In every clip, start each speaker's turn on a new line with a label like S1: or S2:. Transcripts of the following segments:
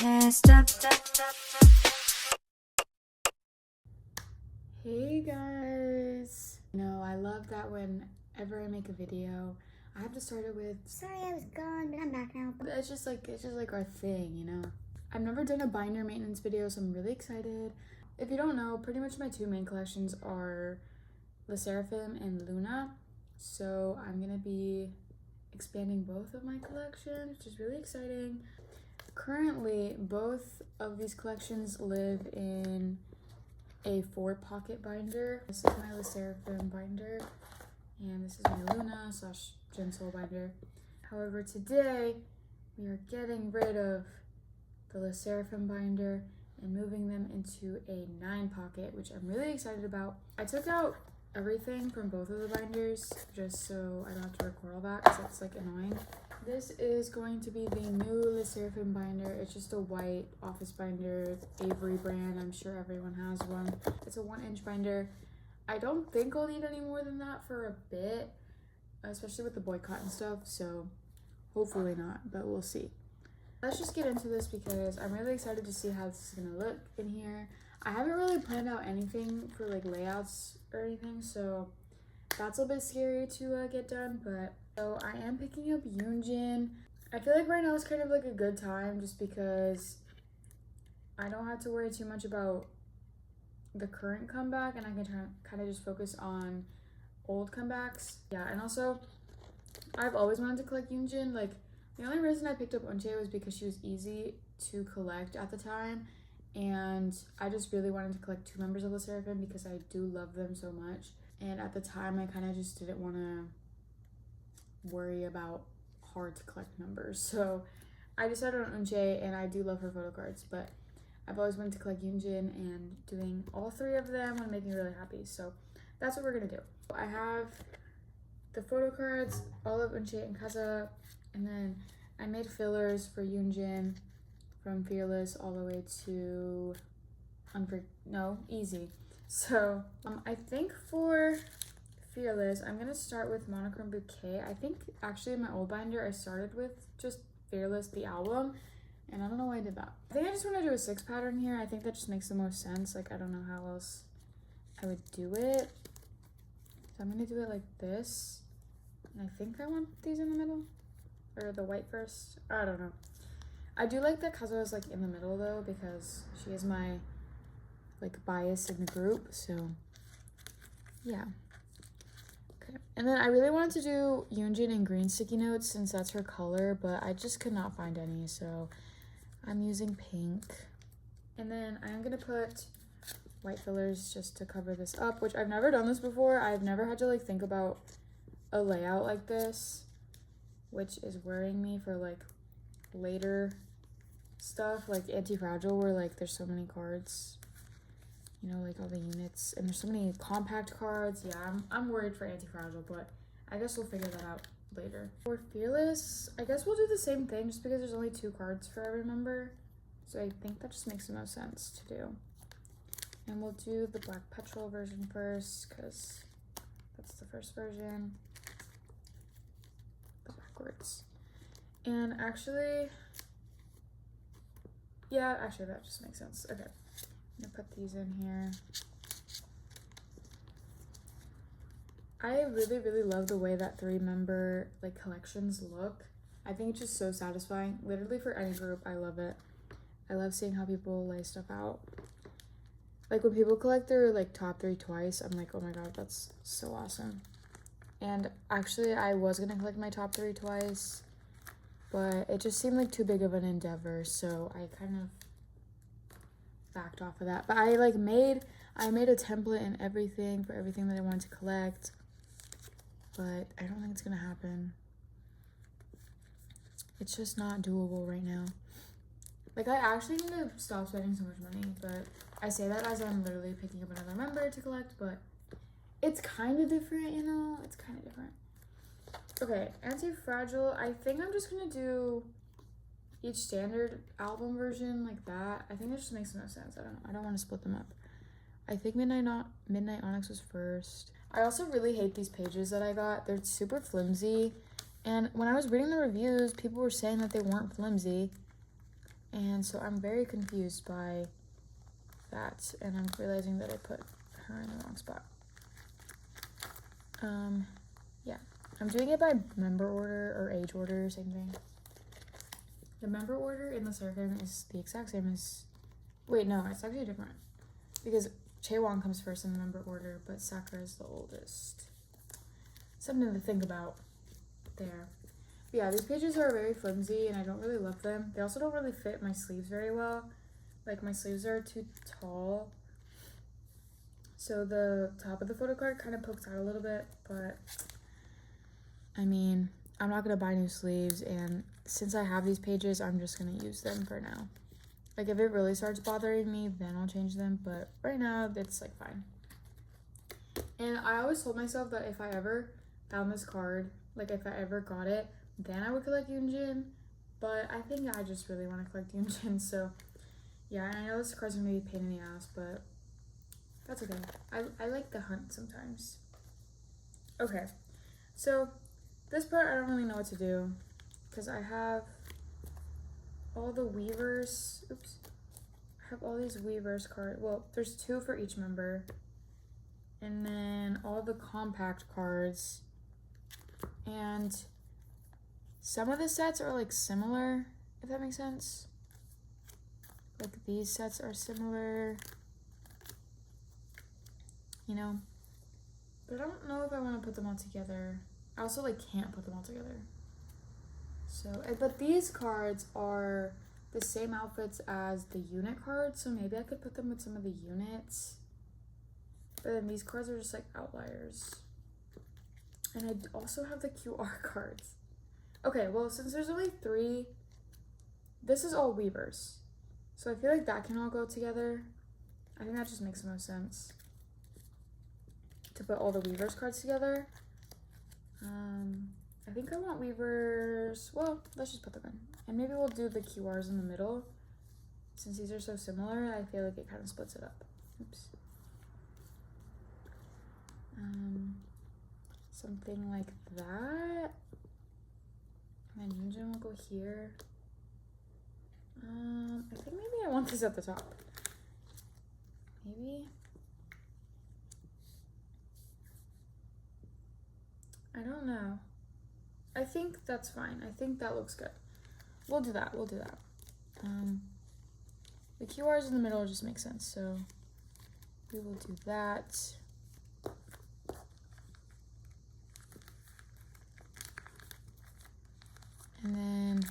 S1: messed up.
S2: Hey guys! I love that whenever I make a video, I have to start it with,
S1: Sorry I was gone, but I'm back now.
S2: it's just like our thing. I've never done a binder maintenance video, so I'm really excited. If you don't know, pretty much my two main collections are the Seraphim and Loona. So I'm gonna be expanding both of my collections, which is really exciting. Currently, both of these collections live in a 4-pocket binder. This is my sserafim binder, and this is my Loona / Gentle binder. However, today we are getting rid of the sserafim binder and moving them into a 9-pocket, which I'm really excited about. I took out everything from both of the binders just so I don't have to record all that because it's like annoying. This is going to be the new sserafim binder. It's just a white office binder, Avery brand. I'm sure everyone has one. It's a 1-inch binder. I don't think I'll need any more than that for a bit, especially with the boycott and stuff, so hopefully not, but we'll see. Let's just get into this because I'm really excited to see how this is gonna look in here. I haven't really planned out anything for like layouts or anything, so that's a bit scary to get done, but so I am picking up Yoonjin. I feel like right now is kind of like a good time just because I don't have to worry too much about the current comeback and I can kind of just focus on old comebacks. Yeah, and also I've always wanted to collect Yoonjin. Like, the only reason I picked up Eunchae was because she was easy to collect at the time, and I just really wanted to collect 2 members of the Seraphim because I do love them so much. And at the time, I kind of just didn't want to worry about hard to collect numbers. So I decided on Eunchae, and I do love her photo cards, but I've always wanted to collect Yoonjin, and doing all 3 of them would make me really happy. So that's what we're going to do. I have the photo cards, all of Eunchae and Kaza, and then I made fillers for Yoonjin from Fearless all the way to Easy. So I think for Fearless, I'm gonna start with Monochrome Bouquet. I think actually in my old binder I started with just Fearless the album, and I don't know why I did that. I think I just want to do a 6 pattern here. I think that just makes the most sense. Like, I don't know how else I would do it. So I'm gonna do it like this, and I think I want these in the middle. Or the white first. I don't know. I do like that Kazuha is like in the middle though, because she is my like bias in the group. So yeah. Okay. And then I really wanted to do Yoonjin in green sticky notes since that's her color, but I just could not find any, so I'm using pink. And then I'm gonna put white fillers just to cover this up, which I've never done this before. I've never had to like think about a layout like this, which is worrying me for like later stuff like Anti-Fragile, where like there's so many cards, like all the units, and there's so many compact cards. Yeah, I'm worried for Anti-Fragile, but I guess we'll figure that out later. For Fearless, I guess we'll do the same thing just because there's only 2 cards for every member, so I think that just makes the most sense to do. And we'll do the Black Petrol version first because that's the first version. Backwards. And actually that just makes sense. Okay, I'm gonna put these in here. I really love the way that 3-member like collections look. I think it's just so satisfying. Literally for any group, I love it. I love seeing how people lay stuff out. Like when people collect their like top 3 twice, I'm like, oh my god, that's so awesome. And actually, I was gonna collect my top 3 twice, but it just seemed like too big of an endeavor, so I kind of backed off of that. But I made a template and everything for everything that I wanted to collect, but I don't think it's gonna happen. It's just not doable right now. Like, I actually need to stop spending so much money, but I say that as I'm literally picking up another member to collect, but it's kind of different, it's kind of different. Okay, Anti-Fragile, I think I'm just gonna do each standard album version like that. I think that just makes the most sense. I don't want to split them up. I think Midnight Onyx was first. I also really hate these pages that I got. They're super flimsy, and when I was reading the reviews, people were saying that they weren't flimsy, And so I'm very confused by that, and I'm realizing that I put her in the wrong spot. Yeah, I'm doing it by member order or age order, same thing. The member order in the sserafim is the exact same as, wait, no, it's actually different, because Chaewon comes first in the member order, but Sakura is the oldest. Something to think about there. But yeah, these pages are very flimsy and I don't really love them. They also don't really fit my sleeves very well. Like, my sleeves are too tall, so the top of the photo card kind of pokes out a little bit, but I mean, I'm not gonna buy new sleeves, and since I have these pages, I'm just gonna use them for now. Like, if it really starts bothering me, then I'll change them, but right now, it's like fine. And I always told myself that if I ever found this card, like if I ever got it, then I would collect Yoonjin, but I think I just really want to collect Yoonjin, so yeah, and I know this card's gonna be a pain in the ass, but that's okay. I like the hunt sometimes. Okay, so this part I don't really know what to do, because I have all the weavers, oops, I have all these weavers cards. Well, there's 2 for each member, and then all the compact cards, and some of the sets are like similar, if that makes sense. Like, these sets are similar, you know, but I don't know if I want to put them all together. I also like can't put them all together. So, but these cards are the same outfits as the unit cards, so maybe I could put them with some of the units. But then these cards are just like outliers. And I also have the QR cards. Okay, well, since there's only 3, this is all weavers. So I feel like that can all go together. I think that just makes the most sense to put all the weavers cards together. I think I want weavers. Well, let's just put them in. And maybe we'll do the QRs in the middle. Since these are so similar, I feel like it kind of splits it up. Oops. Something like that. And then Yoonjin will go here. I think maybe I want this at the top. Maybe. I don't know. I think that's fine. I think that looks good. We'll do that. We'll do that. The QRs in the middle just make sense, so we will do that. And then,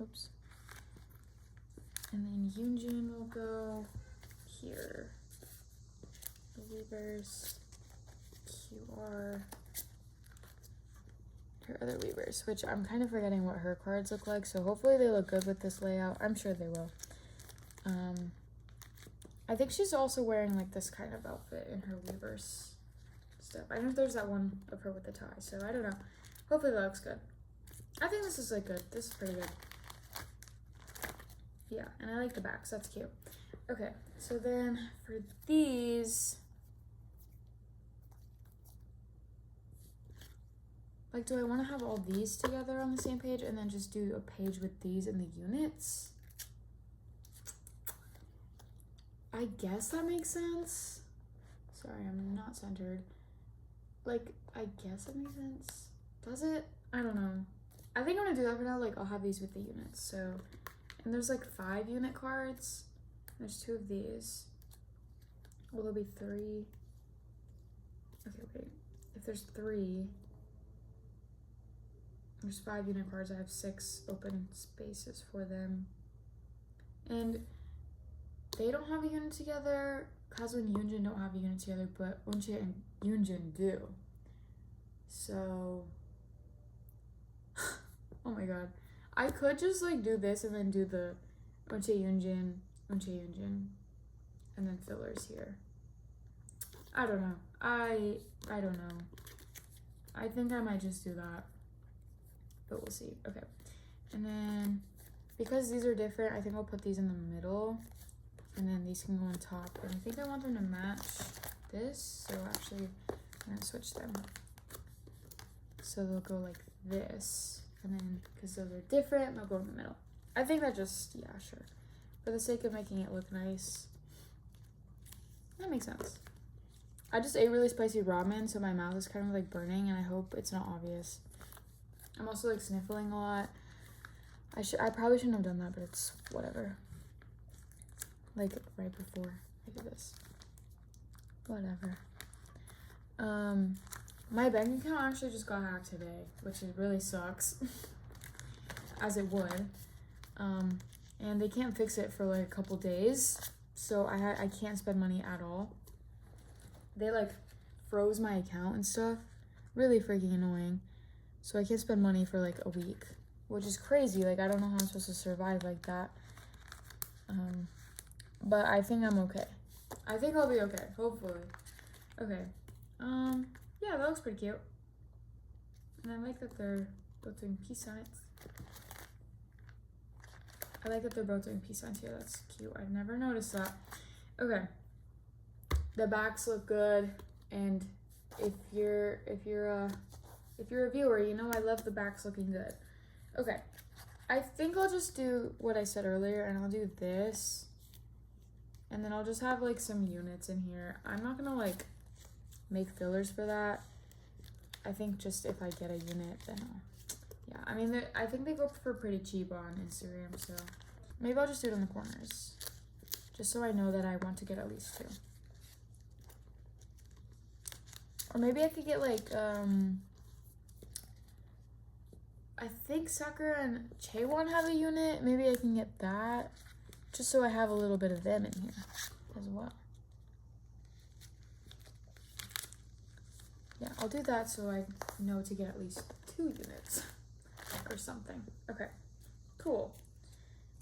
S2: oops. And then Yoonjin will go here. The weavers, QR, her other weavers, which I'm kind of forgetting what her cards look like, so hopefully they look good with this layout. I'm sure they will. I think she's also wearing like this kind of outfit in her weavers stuff. I know there's that one of her with the tie, so I don't know. Hopefully that looks good. I think this is like good. This is pretty good. Yeah, and I like the backs. That's cute. Okay, so then for these, like, do I want to have all these together on the same page and then just do a page with these in the units? I guess that makes sense. Sorry, I'm not centered. Like, I guess that makes sense. Does it? I don't know. I think I'm gonna do that for now. Like, I'll have these with the units. So, and there's like 5 unit cards. There's 2 of these. Well, there'll be 3. Okay, wait. If there's 3, there's 5 unit cards. I have 6 open spaces for them. And they don't have a unit together. Kazu and Yoonjin don't have a unit together, but Eunchae and Yoonjin do. So, oh my god. I could just like do this and then do the Eunchae Yoonjin, and then fillers here. I don't know. I don't know. I think I might just do that, but we'll see. Okay, and then because these are different, I think I'll put these in the middle, and then these can go on top. And I think I want them to match this, so actually I'm gonna switch them. So they'll go like this, and then because those are different, they'll go in the middle. I think that just, yeah, sure. For the sake of making it look nice. That makes sense. I just ate really spicy ramen, so my mouth is kind of like burning, and I hope it's not obvious. I'm also like sniffling a lot. I probably shouldn't have done that, but it's whatever. Like right before I do this. Whatever. My bank account actually just got hacked today, which it really sucks. As it would. And they can't fix it for like a couple days, so I can't spend money at all. They like froze my account and stuff. Really freaking annoying. So I can't spend money for like a week, which is crazy. Like I don't know how I'm supposed to survive like that. But I think I'm okay. I think I'll be okay, hopefully. Okay. Yeah, that looks pretty cute. And I like that they're both doing peace signs. I like that they're both doing peace signs here. That's cute. I've never noticed that. Okay. The backs look good, and if you're a viewer, you know I love the backs looking good. Okay. I think I'll just do what I said earlier, and I'll do this. And then I'll just have like some units in here. I'm not gonna like make fillers for that. I think just if I get a unit, then I'll, yeah. I mean, I think they go for pretty cheap on Instagram, so maybe I'll just do it in the corners. Just so I know that I want to get at least 2. Or maybe I could get like, I think Sakura and Chaewon have a unit. Maybe I can get that. Just so I have a little bit of them in here as well. Yeah, I'll do that so I know to get at least 2 units or something. Okay, cool.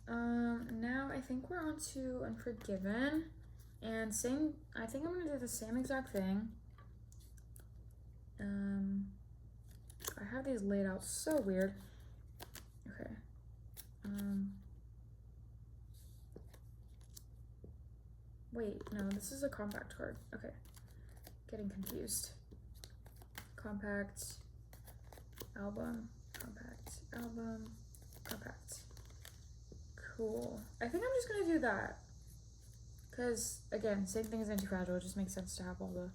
S2: Now I think we're on to Unforgiven. And same, I think I'm gonna do the same exact thing. I have these laid out so weird. Okay. Wait, no, this is a compact card. Okay, getting confused. Compact, album, compact, album, compact. Cool. I think I'm just gonna do that. Because, again, same thing as Anti-Fragile. It just makes sense to have all the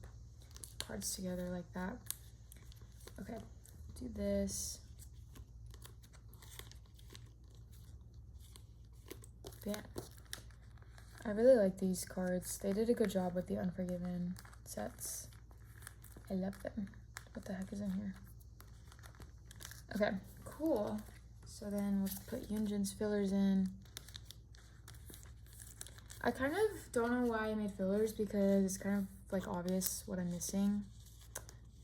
S2: cards together like that. Okay, do this. Yeah. I really like these cards. They did a good job with the Unforgiven sets. I love them. What the heck is in here? Okay, cool. So then we'll put Yunjin's fillers in. I kind of don't know why I made fillers because it's kind of like obvious what I'm missing.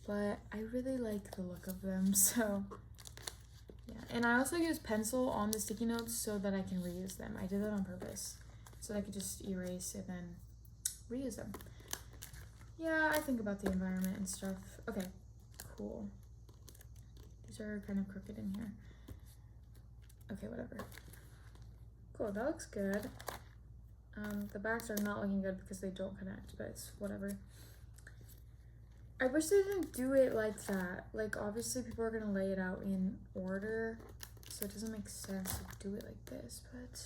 S2: But I really like the look of them, so yeah. And I also use pencil on the sticky notes so that I can reuse them. I did that on purpose. So I could just erase and then reuse them. Yeah, I think about the environment and stuff. Okay, cool. These are kind of crooked in here. Okay, whatever. Cool, that looks good. The backs are not looking good because they don't connect, but it's whatever. I wish they didn't do it like that. Like, obviously people are gonna lay it out in order, so it doesn't make sense to do it like this, but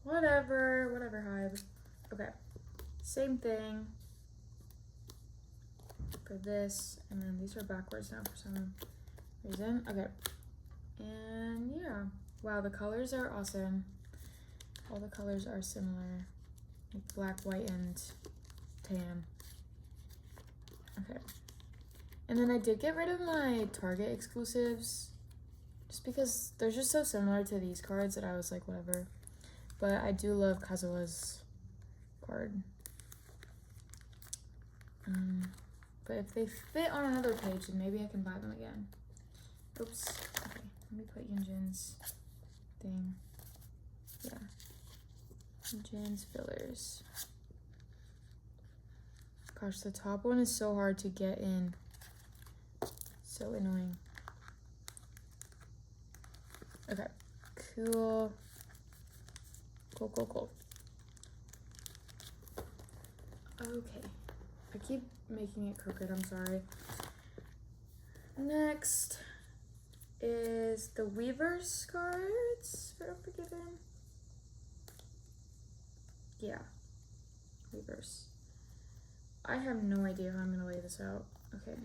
S2: whatever, Hybe. Okay, same thing for this, and then these are backwards now for some reason. Okay, and yeah, wow, the colors are awesome. All the colors are similar, like black, white, and tan. Okay, and then I did get rid of my Target exclusives just because they're just so similar to these cards that I was like, whatever. But I do love Kazua's card. But if they fit on another page, then maybe I can buy them again. Oops. Okay, let me put Yunjin's thing. Yeah. Yunjin's fillers. Gosh, the top one is so hard to get in. So annoying. Okay, cool. Cool. Okay, I keep making it crooked, I'm sorry. Next is the Weaver's cards for Unforgiven. Yeah, Weavers. I have no idea how I'm gonna lay this out. Okay.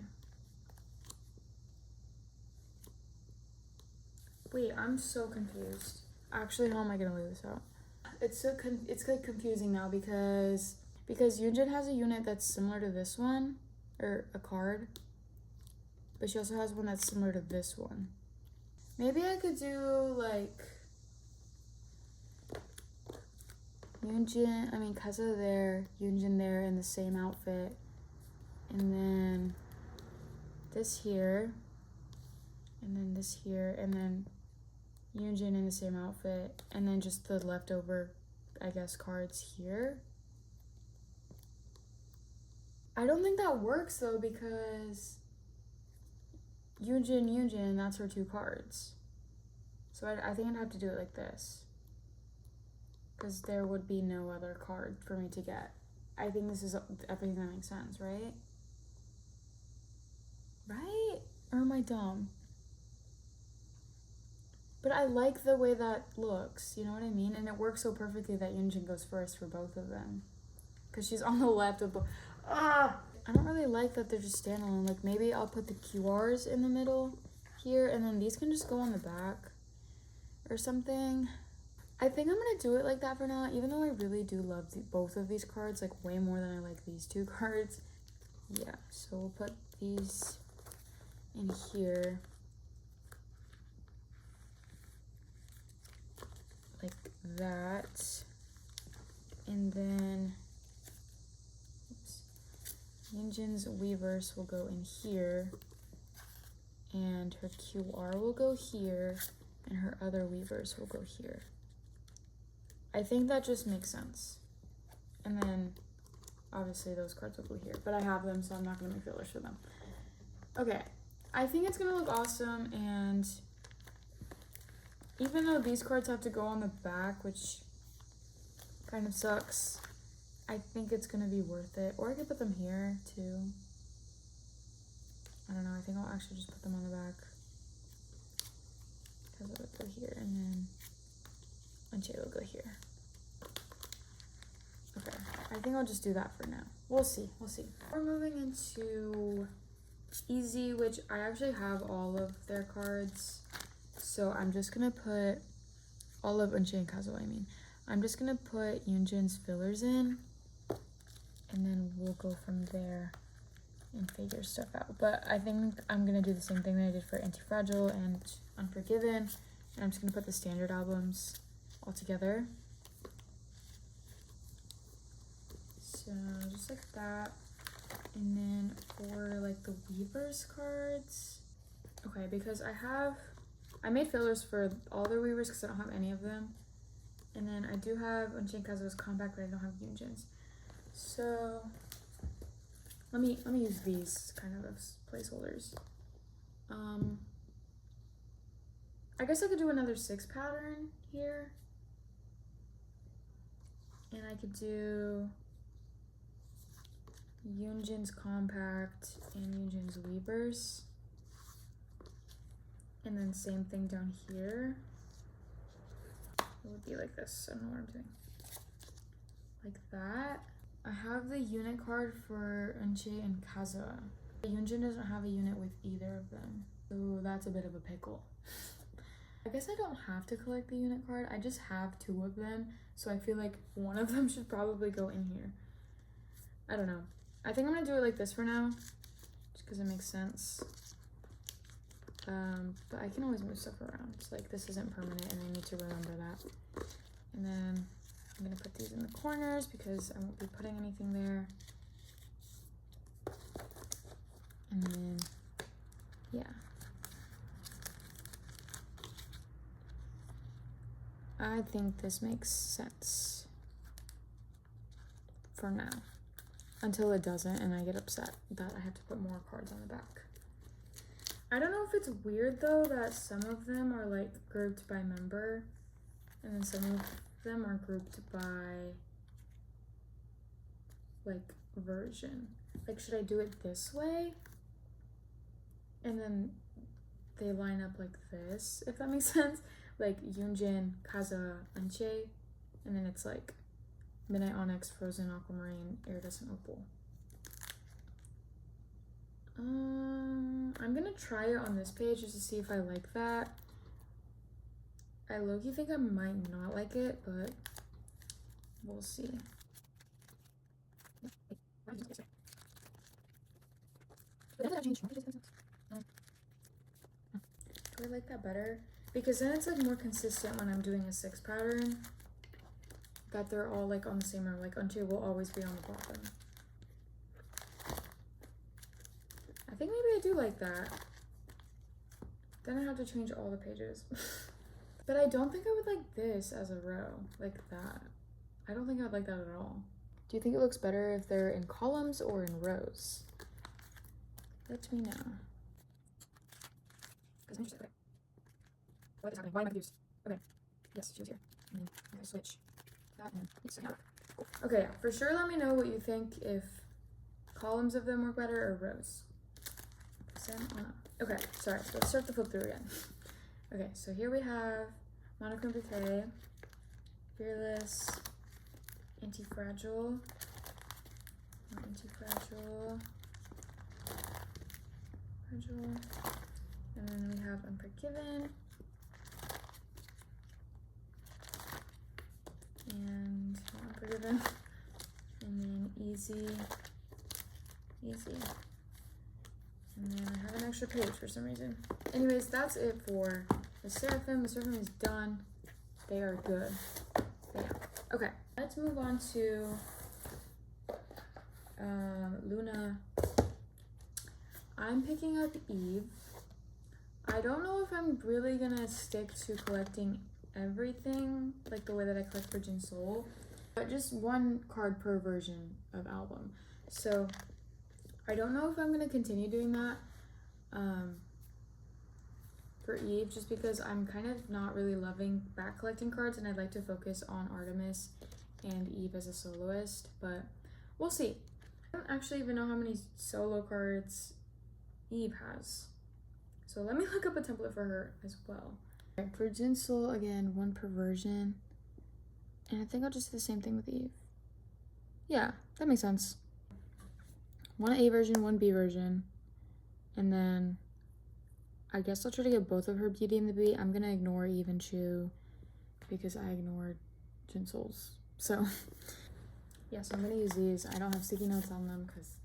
S2: Wait, I'm so confused. Actually, how am I gonna lay this out? It's like confusing now because Yoonjin has a unit that's similar to this one, or a card, but she also has one that's similar to this one. Maybe I could do like Kaza there, Yoonjin there in the same outfit, and then this here, and then this here, and then Yoonjin in the same outfit, and then just the leftover, I guess, cards here. I don't think that works though, because Yoonjin, that's her 2 cards. So I think I'd have to do it like this, because there would be no other card for me to get. I think this is everything that makes sense, right? Right? Or am I dumb? But I like the way that looks, you know what I mean? And it works so perfectly that Yoonjin goes first for both of them, because she's on the left of both. I don't really like that they're just standalone. Like, maybe I'll put the QRs in the middle here, and then these can just go on the back or something. I think I'm gonna do it like that for now, even though I really do love both of these cards, like way more than I like these 2 cards. Yeah, so we'll put these in here like that, and then Yoonjin's Weavers will go in here, and her QR will go here, and her other Weavers will go here. I think that just makes sense. And then obviously those cards will go here, but I have them, so I'm not gonna make fillers for them. Okay, I think it's gonna look awesome, and even though these cards have to go on the back, which kind of sucks, I think it's gonna be worth it. Or I could put them here too. I don't know, I think I'll actually just put them on the back, because I would go here, and then Unche will go here. Okay, I think I'll just do that for now. We'll see. We're moving into Easy, which I actually have all of their cards. So I'm just gonna put all of Unche and Kazuo, I'm just gonna put Yoonjin's fillers in, and then we'll go from there and figure stuff out. But I think I'm gonna do the same thing that I did for Anti-Fragile and Unforgiven, and I'm just gonna put the standard albums all together. So just like that. And then for like the Weavers cards, okay, because I made fillers for all the Weavers because I don't have any of them. And then I do have Unche and Kazuo's compact, but I don't have Yoonjin's. So let me use these kind of as placeholders. I guess I could do another 6 pattern here. And I could do Yoonjin's compact and Yoonjin's Weavers. And then same thing down here. It would be like this. I don't know what I'm doing. Like that. I have the unit card for Unche and Kazuo. Yoonjin doesn't have a unit with either of them, so that's a bit of a pickle. I guess I don't have to collect the unit card. I just have 2 of them, so I feel like one of them should probably go in here. I don't know. I think I'm gonna do it like this for now, just because it makes sense. But I can always move stuff around. It's like this isn't permanent, and I need to remember that. And then I'm gonna put these in the corners because I won't be putting anything there. And then, yeah. I think this makes sense for now, until it doesn't and I get upset that I have to put more cards on the back. I don't know if it's weird though that some of them are like grouped by member and then some of them are grouped by like version. Like, should I do it this way and then they line up like this, if that makes sense. Like Yunjin, Kaza, Anche, and then it's like Midnight Onyx, Frozen Aquamarine, Iridescent Opal. I'm gonna try it on this page just to see if I like that. I low-key think I might not like it, but we'll see. Do I like that better? Because then it's like more consistent when I'm doing a 6 pattern, that they're all like on the same row. Like Anche will always be on the bottom. I think maybe I do like that. Then I have to change all the pages. But I don't think I would like this as a row, like that. I don't think I would like that at all. Do you think it looks better if they're in columns or in rows? Let me know. Because I'm interested. Okay. What is happening? Why am I confused? Okay. Yes, she was here. And then I gotta switch that and so yeah. Cool. Okay, yeah. For sure let me know what you think, if columns of them work better or rows. Okay, sorry, so let's start the flip through again. Okay, so here we have Monochrome Bouquet, Fearless, Anti-Fragile, Fragile, and then we have Unforgiven, and Unforgiven, and then Easy, and then I have an extra page for some reason. Anyways, that's it for the Seraphim. The Seraphim is done. They are good. But yeah. Okay, let's move on to Loona. I'm picking up Eve. I don't know if I'm really gonna stick to collecting everything like the way that I collect for Jin Soul, but just one card per version of album. So I don't know if I'm gonna continue doing that for Eve, just because I'm kind of not really loving back collecting cards and I'd like to focus on Artemis and Eve as a soloist, but we'll see. I don't actually even know how many solo cards Eve has, so let me look up a template for her as well. Okay, for Jin Soul, again, one per version, and I think I'll just do the same thing with Eve. Yeah, that makes sense. One A version, one B version, and then I guess I'll try to get both of her Beauty and the Beat. I'm gonna ignore Eve and Chu because I ignored Jin Soul's. So yeah, so I'm gonna use these. I don't have sticky notes on them because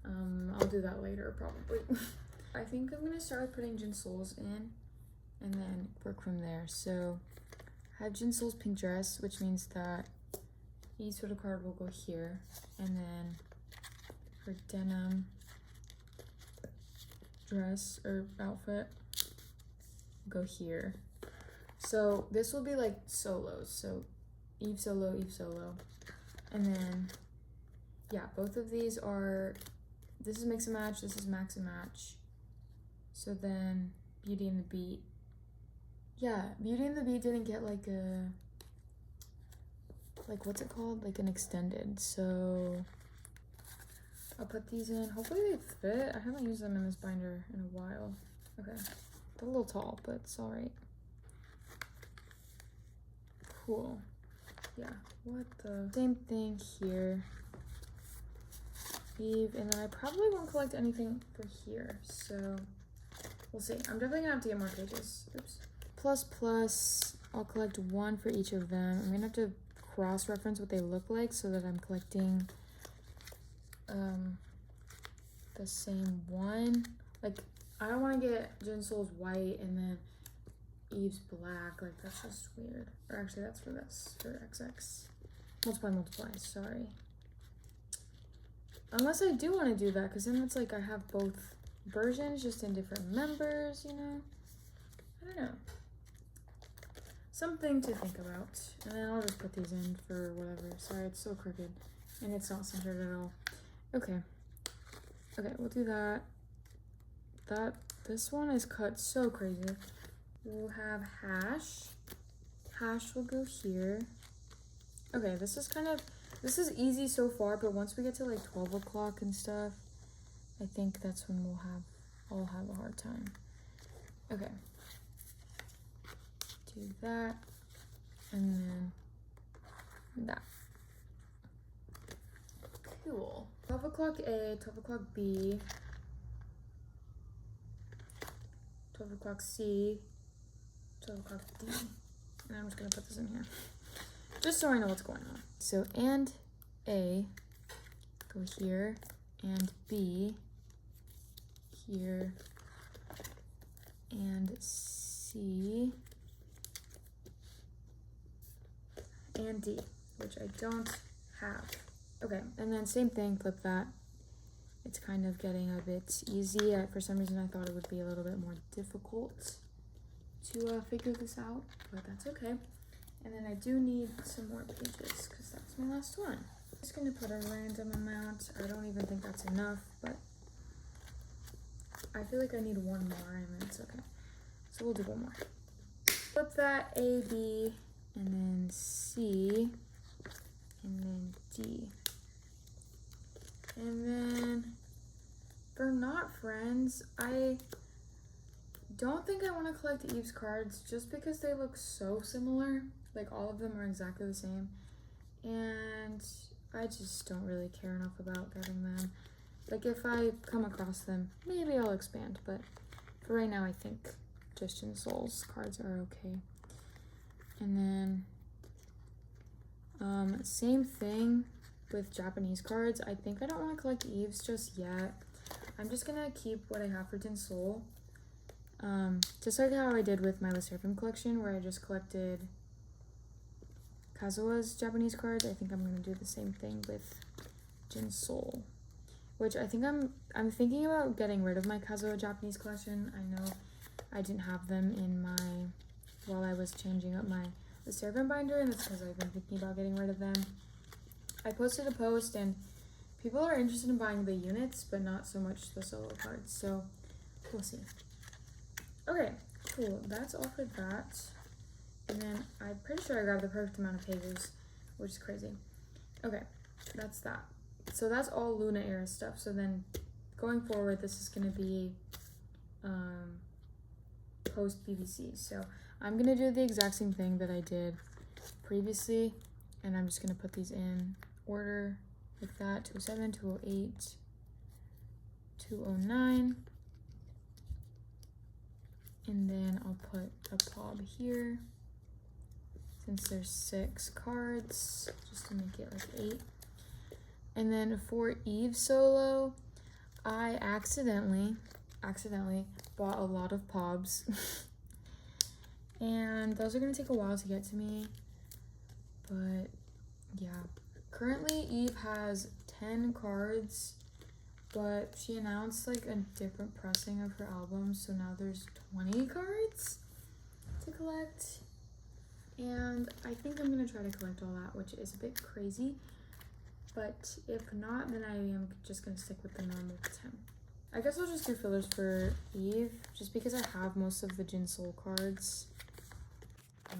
S2: I'll do that later probably. I think I'm gonna start with putting Jin Soul's in and then work from there. So I have Jin Soul's pink dress, which means that each sort of card will go here, and then her denim dress or outfit go here. So this will be like solos, so Eve solo, and then yeah, both of these are, this is mix and match, this is max and match. So then Beauty and the Beat, yeah, Beauty and the Beat didn't get like a, like what's it called, like an extended, so I'll put these in. Hopefully they fit. I haven't used them in this binder in a while. Okay, they're a little tall, but it's all right. Cool. Yeah, what the? Same thing here. Eve, and then I probably won't collect anything for here, so we'll see. I'm definitely gonna have to get more pages. Oops. Plus, I'll collect one for each of them. I'm gonna have to cross-reference what they look like so that I'm collecting the same one. Like, I don't want to get Jin Soul's white and then Eve's black. Like, that's just weird. Or actually, that's for this, for XX. Multiply, sorry. Unless I do want to do that, because then it's like I have both versions just in different members, you know? I don't know. Something to think about. And then I'll just put these in for whatever. Sorry, it's so crooked. And it's not centered at all. Okay. Okay, we'll do that. This one is cut so crazy. We'll have hash. Hash will go here. Okay, this is easy so far, but once we get to like 12 o'clock and stuff, I think that's when I'll have a hard time. Okay. Do that, and then that. Cool. 12 o'clock A, 12 o'clock B, 12 o'clock C, 12 o'clock D, and I'm just gonna put this in here, just so I know what's going on. So, and A, go here, and B, here, and C, and D, which I don't have. Okay, and then same thing, flip that. It's kind of getting a bit easy. For some reason, I thought it would be a little bit more difficult to figure this out, but that's okay. And then I do need some more pages because that's my last one. I'm just gonna put a random amount. I don't even think that's enough, but I feel like I need one more, and it's okay. So we'll do one more. Flip that, A, B, and then C, and then D. And then for not friends, I don't think I want to collect Eve's cards just because they look so similar. Like all of them are exactly the same. And I just don't really care enough about getting them. Like if I come across them, maybe I'll expand. But for right now, I think Justin Soul's cards are okay. And then same thing with Japanese cards. I think I don't want to collect Eve's just yet. I'm just gonna keep what I have for Tin Soul. Just like how I did with my sserafim collection, where I just collected Kazua's Japanese cards. I think I'm gonna do the same thing with Jin Soul, which I think I'm thinking about getting rid of my Kazuha Japanese collection. I know I didn't have them in my while I was changing up my sserafim binder, and that's because I've been thinking about getting rid of them. I posted a post and people are interested in buying the units, but not so much the solo cards, so we'll see. Okay, cool, that's all for that. And then I'm pretty sure I grabbed the perfect amount of pages, which is crazy. Okay, that's that. So that's all Loona era stuff. So then going forward, this is gonna be post BBC. So I'm gonna do the exact same thing that I did previously, and I'm just gonna put these in order like that: 207, 208, 209, and then I'll put a pob here since there's 6 cards, just to make it like 8. And then for Eve solo, I accidentally bought a lot of pobs and those are gonna take a while to get to me, but yeah. Currently Eve has 10 cards, but she announced like a different pressing of her album, so now there's 20 cards to collect, and I think I'm gonna try to collect all that, which is a bit crazy, but if not, then I am just gonna stick with the normal 10. I guess I'll just do fillers for Eve, just because I have most of the Jin Soul cards. Okay,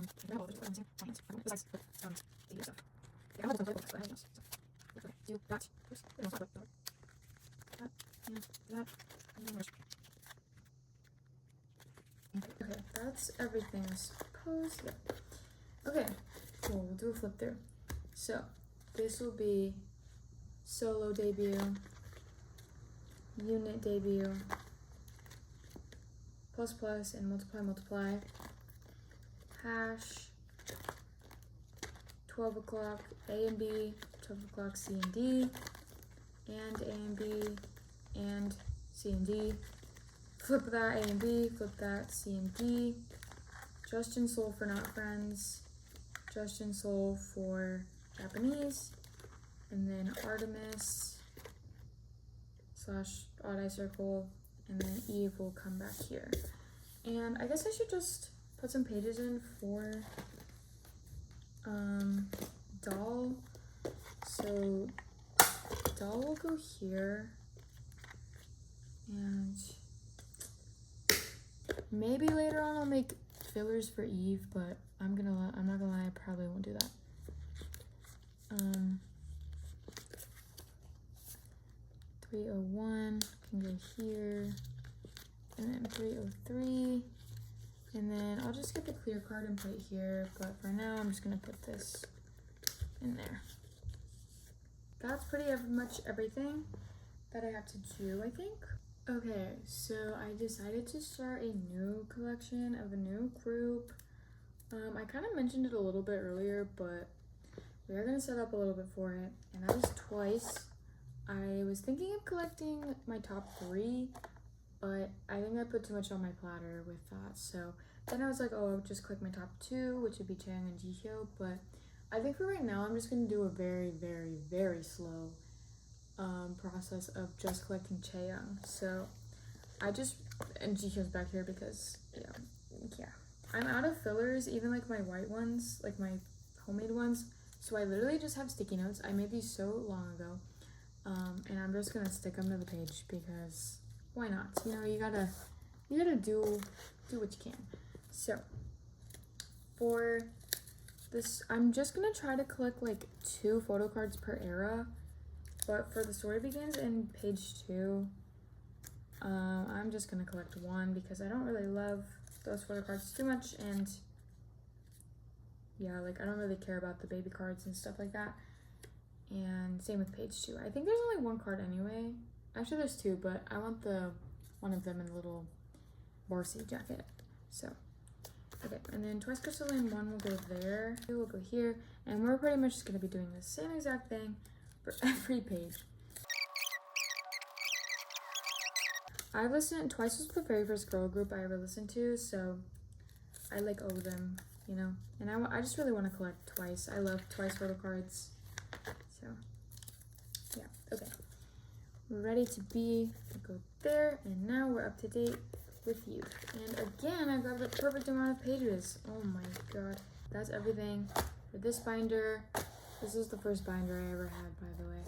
S2: that's everything, I suppose. Yeah. Okay, cool, we'll do a flip through. So, this will be solo debut, unit debut, plus plus, and multiply, hash, 12 o'clock A and B, 12 o'clock C and D, and A and B, and C and D. Flip that A and B, flip that C and D. Justin Soul for not friends, Justin Soul for Japanese, and then artms / odd eye circle, and then Eve will come back here. And I guess I should just put some pages in for dall. So dall will go here, and maybe later on I'll make fillers for Eve, but I'm not gonna lie, I probably won't do that. 301 can go here, and then 303 And then I'll just get the clear card and put it here, but for now I'm just gonna put this in there. That's pretty much everything that I have to do, I think. Okay, so I decided to start a new collection of a new group. I kind of mentioned it a little bit earlier, but we are gonna set up a little bit for it, and that is twice. I was thinking of collecting my top 3, but I think I put too much on my platter with that. So then I was like, oh, I'll just collect my top 2, which would be Chang and Jihyo. But I think for right now, I'm just gonna do a very, very, very slow process of just collecting Chaeyoung. So I just, and Jihyo's back here because, yeah. I'm out of fillers, even like my white ones, like my homemade ones. So I literally just have sticky notes. I made these so long ago. And I'm just gonna stick them to the page because why not? You know, you gotta do what you can. So for this, I'm just gonna try to collect like 2 photo cards per era. But for the story begins in page 2, I'm just gonna collect 1 because I don't really love those photo cards too much, and yeah, like I don't really care about the baby cards and stuff like that. And same with page 2. I think there's only 1 card anyway. Actually, there's 2, but I want the one of them in the little Barcy jacket. So, okay, and then Twice Crystalline 1 will go there. 2 will go here, and we're pretty much just gonna be doing the same exact thing for every page. I've listened, Twice was the very first girl group I ever listened to, so I like owe them, you know. And I just really want to collect Twice. I love Twice photo cards. So, yeah, okay. We're ready to go there, and now we're up to date with you. And again, I got the perfect amount of pages. Oh my god. That's everything for this binder. This is the first binder I ever had, by the way.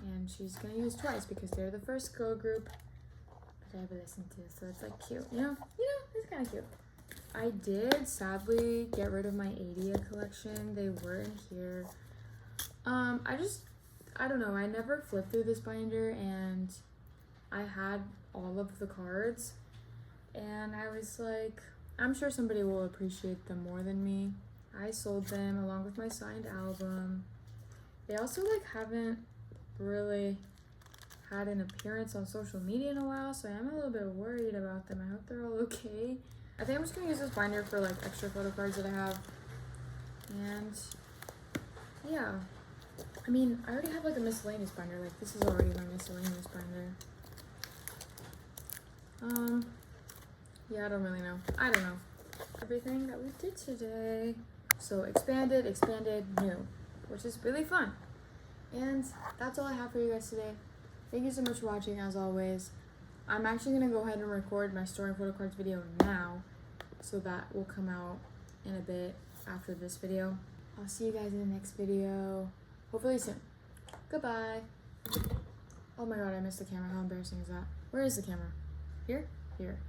S2: And she's gonna use Twice because they're the first girl group that I ever listened to. So it's like cute, you know, it's kind of cute. I did sadly get rid of my 80 collection. They were in here. I don't know, I never flipped through this binder, and I had all of the cards, and I was like, I'm sure somebody will appreciate them more than me. I sold them along with my signed album. They also like haven't really had an appearance on social media in a while, so I am a little bit worried about them. I hope they're all okay. I think I'm just gonna use this binder for like extra photo cards that I have. And yeah, I mean, I already have like a miscellaneous binder. Like this is already my miscellaneous binder. Yeah, I don't really know. I don't know. Everything that we did today. So expanded, new, which is really fun. And that's all I have for you guys today. Thank you so much for watching, as always. I'm actually gonna go ahead and record my story and photo cards video now, so that will come out in a bit after this video. I'll see you guys in the next video, hopefully soon. Goodbye. Oh my god, I missed the camera. How embarrassing is that? Where is the camera? Here? Here.